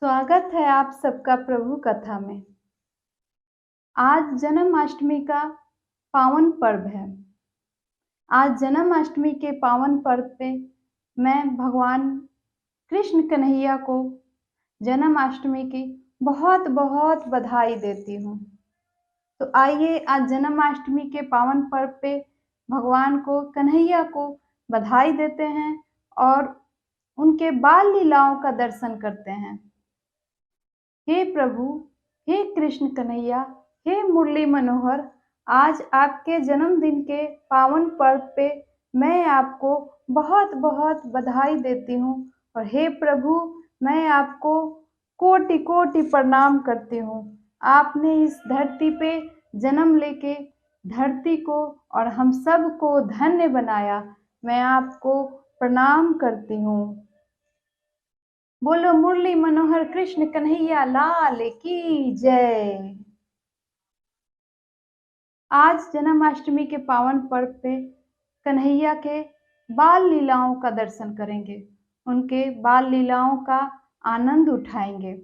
स्वागत है आप सबका प्रभु कथा में। आज जन्माष्टमी का पावन पर्व है। आज जन्माष्टमी के पावन पर्व पे मैं भगवान कृष्ण कन्हैया को जन्माष्टमी की बहुत बहुत बधाई देती हूँ। तो आइए आज जन्माष्टमी के पावन पर्व पे भगवान को कन्हैया को बधाई देते हैं और उनके बाल लीलाओं का दर्शन करते हैं। हे प्रभु, हे कृष्ण कन्हैया, हे मुरली मनोहर, आज आपके जन्मदिन के पावन पर्व पे मैं आपको बहुत बहुत बधाई देती हूँ और हे प्रभु, मैं आपको कोटि कोटि प्रणाम करती हूँ। आपने इस धरती पे जन्म लेके धरती को और हम सब को धन्य बनाया। मैं आपको प्रणाम करती हूँ। बोलो मुरली मनोहर कृष्ण कन्हैया लाल की जय। आज जन्माष्टमी के पावन पर्व पे कन्हैया के बाल लीलाओं का दर्शन करेंगे, उनके बाल लीलाओं का आनंद उठाएंगे।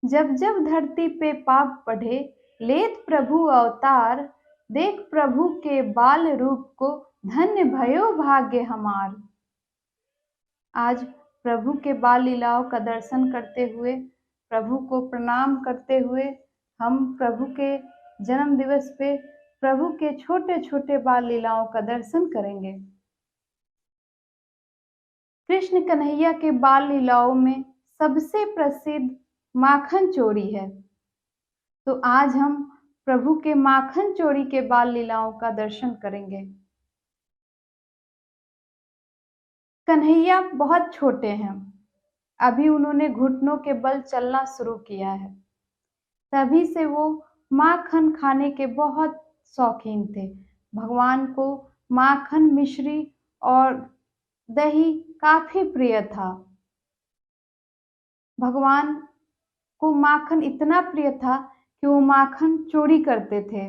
जब जब धरती पे पाप बढ़े, लेत प्रभु अवतार, देख प्रभु के बाल रूप को, धन्य भयो भाग्य हमार। आज प्रभु के बाल लीलाओं का दर्शन करते हुए, प्रभु को प्रणाम करते हुए हम प्रभु के जन्म दिवस पे प्रभु के छोटे छोटे बाल लीलाओं का दर्शन करेंगे। कृष्ण कन्हैया के बाल लीलाओं में सबसे प्रसिद्ध माखन चोरी है। तो आज हम प्रभु के माखन चोरी के बाल लीलाओं का दर्शन करेंगे। कन्हैया बहुत छोटे हैं, अभी उन्होंने घुटनों के बल चलना शुरू किया है। तभी से वो माखन खाने के बहुत शौकीन थे। भगवान को माखन, मिश्री और दही काफी प्रिय था। भगवान को माखन इतना प्रिय था कि वो माखन चोरी करते थे।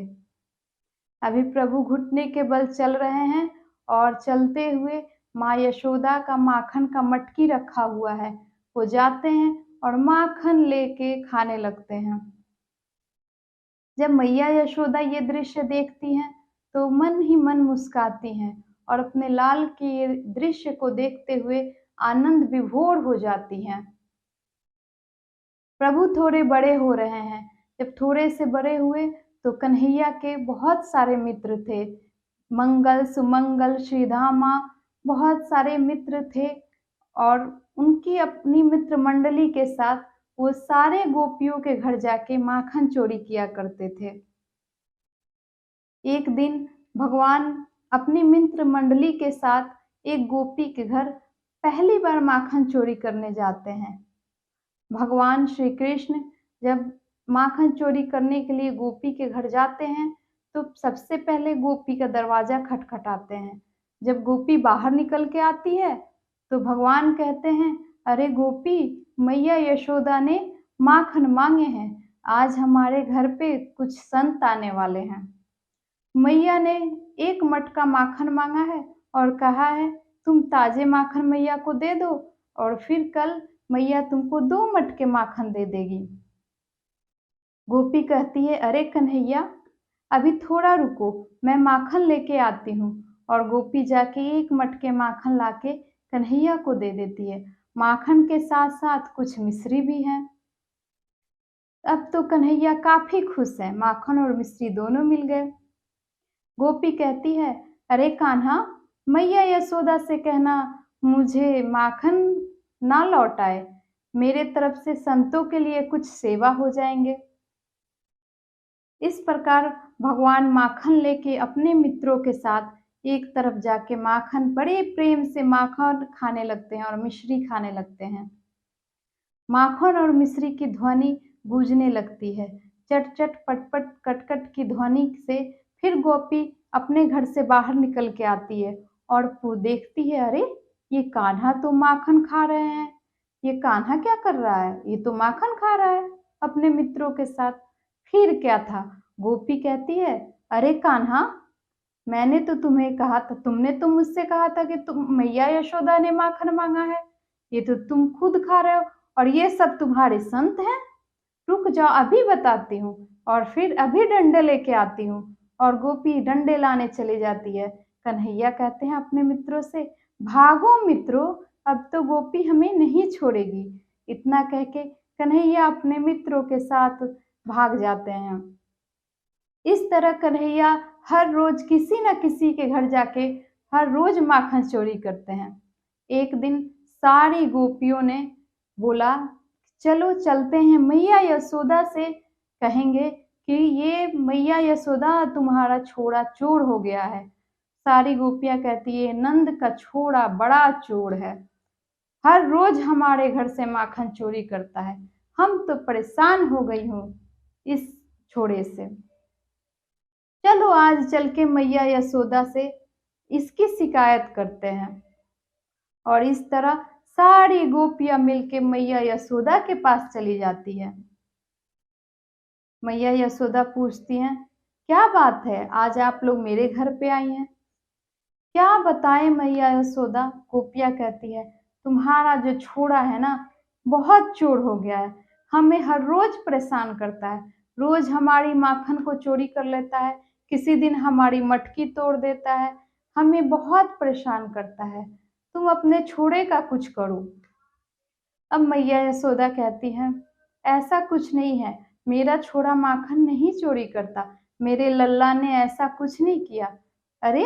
अभी प्रभु घुटने के बल चल रहे हैं और चलते हुए माँ यशोदा का माखन का मटकी रखा हुआ है, वो जाते हैं और माखन लेके खाने लगते हैं। जब मैया यशोदा ये दृश्य देखती हैं तो मन ही मन मुस्काती हैं और अपने लाल के ये दृश्य को देखते हुए आनंद विभोर हो जाती हैं। प्रभु थोड़े बड़े हो रहे हैं। जब थोड़े से बड़े हुए तो कन्हैया के बहुत सारे मित्र थे। मंगल, सुमंगल, श्रीधामा, बहुत सारे मित्र थे और उनकी अपनी मित्र मंडली के साथ वो सारे गोपियों के घर जाके माखन चोरी किया करते थे। एक दिन भगवान अपनी मित्र मंडली के साथ एक गोपी के घर पहली बार माखन चोरी करने जाते हैं। भगवान श्री कृष्ण जब माखन चोरी करने के लिए गोपी के घर जाते हैं तो सबसे पहले गोपी का दरवाजा खटखटाते हैं। जब गोपी बाहर निकल के आती है तो भगवान कहते हैं, अरे गोपी, मैया यशोदा ने माखन मांगे हैं, आज हमारे घर पे कुछ संत आने वाले हैं। मैया ने एक मटका माखन मांगा है और कहा है तुम ताजे माखन मैया को दे दो और फिर कल मैया तुमको 2 मटके माखन दे देगी। गोपी कहती है, अरे कन्हैया, अभी थोड़ा रुको, मैं माखन लेके आती हूँ। और गोपी जाके 1 मटके माखन लाके कन्हैया को दे देती है। माखन के साथ साथ कुछ मिश्री भी है। अब तो कन्हैया काफी खुश है, माखन और मिश्री दोनों मिल गए। गोपी कहती है, अरे कान्हा, मैया यशोदा से कहना मुझे माखन ना लौटाए, मेरे तरफ से संतों के लिए कुछ सेवा हो जाएंगे। इस प्रकार भगवान माखन लेके अपने मित्रों के साथ एक तरफ जाके माखन बड़े प्रेम से माखन खाने लगते हैं और मिश्री खाने लगते हैं। माखन और मिश्री की ध्वनि गूंजने लगती है। चट चट पट पट कट कट की ध्वनि से फिर गोपी अपने घर से बाहर निकल के आती है और वो देखती है, अरे ये कान्हा तो माखन खा रहे हैं। ये कान्हा क्या कर रहा है? ये तो माखन खा रहा है अपने मित्रों के साथ। फिर क्या था? गोपी कहती है, अरे कान्हा, मैंने तो तुम्हें कहा था, तुमने तो मुझसे कहा था कि तुम मैया यशोदा ने माखन मांगा है। ये तो तुम खुद खा रहे हो और ये सब तुम्हारे संत हैं। रुक जाओ, अभी बताती हूँ। और फिर अभी डंडे लेके आती हूँ। और गोपी डंडे लाने चली जाती है। कन्हैया कहते हैं अपने मित्रों से, भागो मित्रों, अब तो गोपी हमें नहीं छोड़ेगी। इतना कह के कन्हैया अपने मित्रों के साथ भाग जाते हैं। इस तरह कन्हैया हर रोज किसी न किसी के घर जाके हर रोज माखन चोरी करते हैं। एक दिन सारी गोपियों ने बोला, चलो चलते हैं मैया यशोदा से कहेंगे कि ये मैया यशोदा तुम्हारा छोरा चोर हो गया है। सारी गोपियां कहती है, नंद का छोरा बड़ा चोर है, हर रोज हमारे घर से माखन चोरी करता है, हम तो परेशान हो गई हूँ इस छोरे से। चलो आज चल के मैया यशोदा से इसकी शिकायत करते हैं। और इस तरह सारी गोपियां मिलके मैया यशोदा के पास चली जाती है। मैया यशोदा पूछती हैं, क्या बात है, आज आप लोग मेरे घर पे आई हैं? क्या बताएं मैया यशोदा, गोपियां कहती है, तुम्हारा जो छोरा है ना, बहुत चोर हो गया है, हमें हर रोज परेशान करता है, रोज हमारी माखन को चोरी कर लेता है, किसी दिन हमारी मटकी तोड़ देता है, हमें बहुत परेशान करता है, तुम अपने छोरे का कुछ करो। अब मैया यशोदा कहती हैं, ऐसा कुछ नहीं है, मेरा छोरा माखन नहीं चोरी करता, मेरे लल्ला ने ऐसा कुछ नहीं किया। अरे,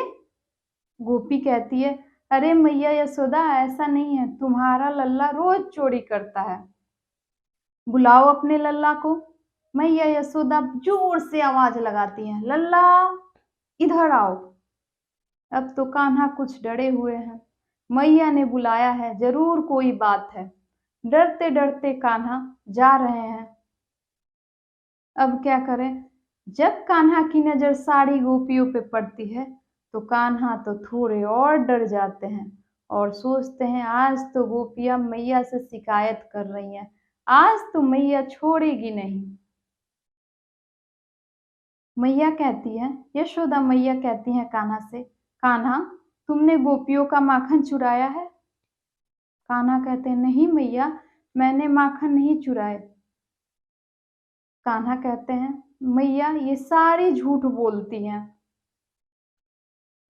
गोपी कहती है, अरे मैया यशोदा ऐसा नहीं है, तुम्हारा लल्ला रोज चोरी करता है, बुलाओ अपने लल्ला को। मैया यशोदा जोर से आवाज लगाती हैं, लल्ला इधर आओ। अब तो कान्हा कुछ डरे हुए हैं, मैया ने बुलाया है, जरूर कोई बात है। डरते डरते कान्हा जा रहे हैं। अब क्या करें, जब कान्हा की नजर सारी गोपियों पे पड़ती है तो कान्हा तो थोड़े और डर जाते हैं और सोचते हैं, आज तो गोपियां मैया से शिकायत कर रही हैं, आज तो मैया छोड़ेगी नहीं। मैया कहती है, यशोदा मैया कहती हैं कान्हा से, कान्हा तुमने गोपियों का माखन चुराया है? कान्हा कहते हैं, नहीं मैया, मैंने माखन नहीं चुराए। कान्हा कहते हैं, मैया ये सारी झूठ बोलती हैं।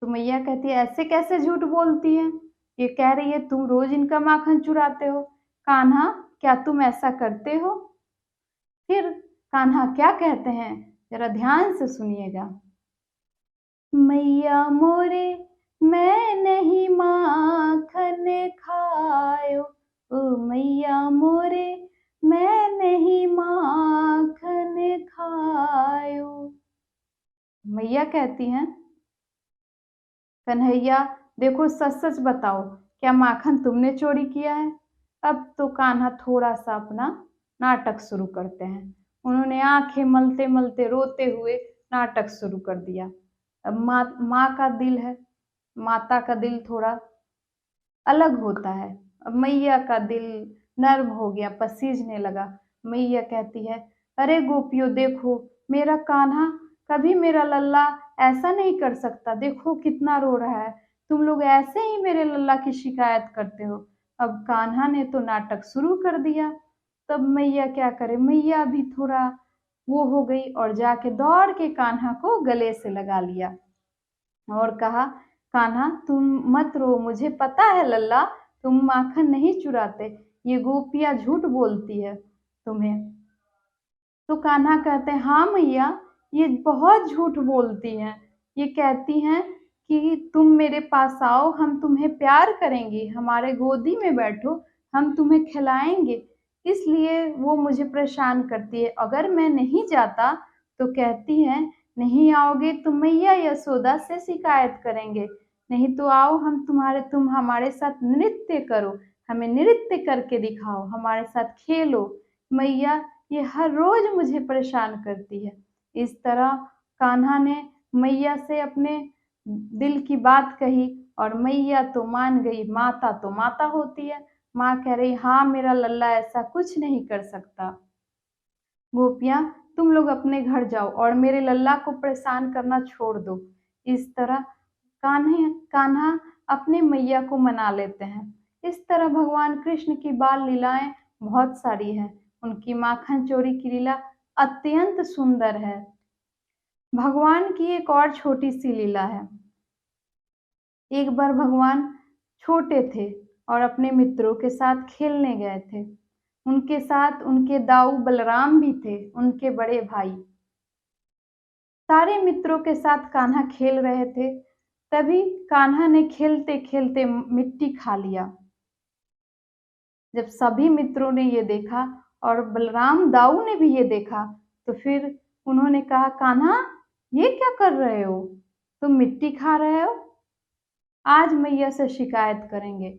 तो मैया कहती है, ऐसे कैसे झूठ बोलती है, ये कह रही है तुम रोज इनका माखन चुराते हो। कान्हा क्या तुम ऐसा करते हो? फिर कान्हा क्या कहते हैं, जरा ध्यान से सुनिएगा। मैया मोरे मैं नहीं माखन खायो, ओ मैया मोरे मैं नहीं माखन खायो। मैया कहती हैं, कन्हैया देखो सच सच बताओ, क्या माखन तुमने चोरी किया है? अब तो कान्हा थोड़ा सा अपना नाटक शुरू करते हैं। उन्होंने आंखें मलते मलते रोते हुए नाटक शुरू कर दिया। अब माँ का दिल है, माता का दिल थोड़ा अलग होता है। अब मैया का दिल नर्म हो गया, पसीजने लगा। मैया कहती है, अरे गोपियों देखो, मेरा कान्हा कभी मेरा लल्ला ऐसा नहीं कर सकता, देखो कितना रो रहा है, तुम लोग ऐसे ही मेरे लल्ला की शिकायत करते हो। अब कान्हा ने तो नाटक शुरू कर दिया। तब मैया क्या करे, मैया भी थोड़ा वो हो गई और जाके दौड़ के कान्हा को गले से लगा लिया और कहा, कान्हा तुम मत रो, मुझे पता है लल्ला तुम माखन नहीं चुराते, ये गोपियां झूठ बोलती है तुम्हें। तो कान्हा कहते हैं, हाँ मैया, ये बहुत झूठ बोलती हैं, ये कहती हैं कि तुम मेरे पास आओ, हम तुम्हें प्यार करेंगे, हमारे गोदी में बैठो, हम तुम्हें खिलाएंगे, इसलिए वो मुझे परेशान करती है। अगर मैं नहीं जाता तो कहती हैं, नहीं आओगे तो मैया यशोदा से शिकायत करेंगे, नहीं तो आओ तुम हमारे साथ नृत्य करो, हमें नृत्य करके दिखाओ, हमारे साथ खेलो। मैया ये हर रोज मुझे परेशान करती है। इस तरह कान्हा ने मैया से अपने दिल की बात कही और मैया तो मान गई, माता तो माता होती है। माँ कह रही, हाँ मेरा लल्ला ऐसा कुछ नहीं कर सकता। गोपियाँ तुम लोग अपने घर जाओ और मेरे लल्ला को परेशान करना छोड़ दो। इस तरह कान्हा अपने मैया को मना लेते हैं। इस तरह भगवान कृष्ण की बाल लीलाएं बहुत सारी हैं। उनकी माखन चोरी की लीला अत्यंत सुंदर है। भगवान की एक और छोटी सी लीला है। एक बार भगवान छोटे थे और अपने मित्रों के साथ खेलने गए थे। उनके साथ उनके दाऊ बलराम भी थे, उनके बड़े भाई। सारे मित्रों के साथ कान्हा खेल रहे थे। तभी कान्हा ने खेलते खेलते मिट्टी खा लिया। जब सभी मित्रों ने ये देखा और बलराम दाऊ ने भी ये देखा, तो फिर उन्होंने कहा, कान्हा ये क्या कर रहे हो? तुम मिट्टी खा रहे हो, आज मैया से शिकायत करेंगे।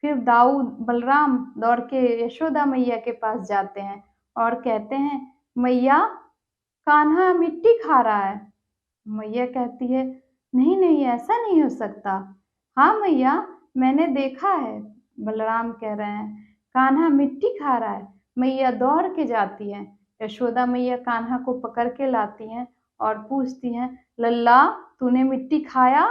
फिर दाऊ बलराम दौड़ के यशोदा मैया के पास जाते हैं और कहते हैं, मैया कान्हा मिट्टी खा रहा है। मैया कहती है, नहीं नहीं, ऐसा नहीं हो सकता। हाँ मैया, मैंने देखा है। बलराम कह रहे हैं, कान्हा मिट्टी खा रहा है। मैया दौड़ के जाती है। यशोदा मैया कान्हा को पकड़ के लाती हैं और पूछती हैं, लल्ला तूने मिट्टी खाया?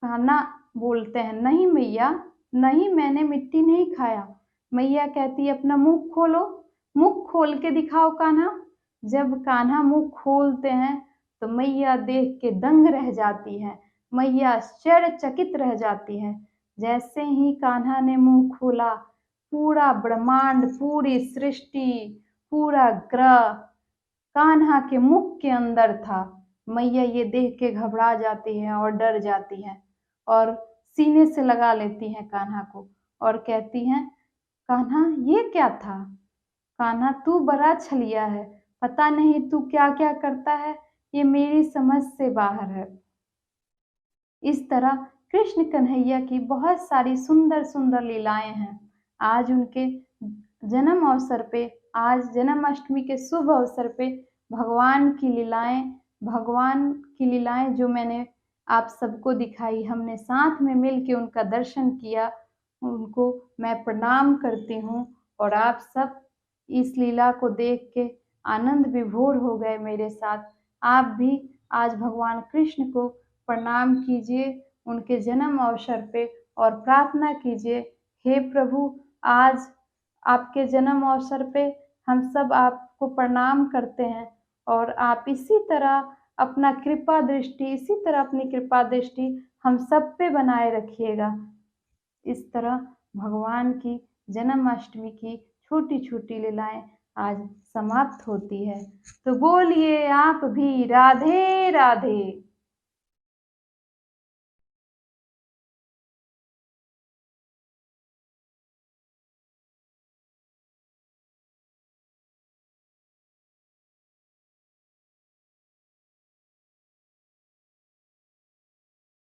कान्हा बोलते हैं, नहीं मैया, नहीं, मैंने मिट्टी नहीं खाया। मैया कहती है, अपना मुंह खोलो, मुंह खोल के दिखाओ कान्हा। जब कान्हा मुंह खोलते हैं तो मैया देख के दंग रह जाती है। मैया आश्चर्यचकित रह जाती है। जैसे ही कान्हा ने मुंह खोला, पूरा ब्रह्मांड, पूरी सृष्टि, पूरा ग्रह कान्हा के मुख के अंदर था। मैया ये देख के घबरा जाती है और डर जाती है और सीने से लगा लेती हैं कान्हा को और कहती हैं, कान्हा ये क्या था? कान्हा तू बड़ा छलिया है, पता नहीं तू क्या क्या करता है, ये मेरी समझ से बाहर है। इस तरह कृष्ण कन्हैया की बहुत सारी सुंदर सुंदर लीलाएं हैं। आज उनके जन्म अवसर पे, आज जन्माष्टमी के शुभ अवसर पे भगवान की लीलाएं जो मैंने आप सबको दिखाई, हमने साथ में मिल के उनका दर्शन किया, उनको मैं प्रणाम करती हूँ। और आप सब इस लीला को देख के आनंद विभोर हो गए मेरे साथ। आप भी आज भगवान कृष्ण को प्रणाम कीजिए उनके जन्म अवसर पे और प्रार्थना कीजिए, हे प्रभु, आज आपके जन्म अवसर पे हम सब आपको प्रणाम करते हैं और आप इसी तरह अपनी कृपा दृष्टि हम सब पे बनाए रखिएगा। इस तरह भगवान की जन्माष्टमी की छोटी छोटी लीलाएं आज समाप्त होती है। तो बोलिए आप भी राधे राधे।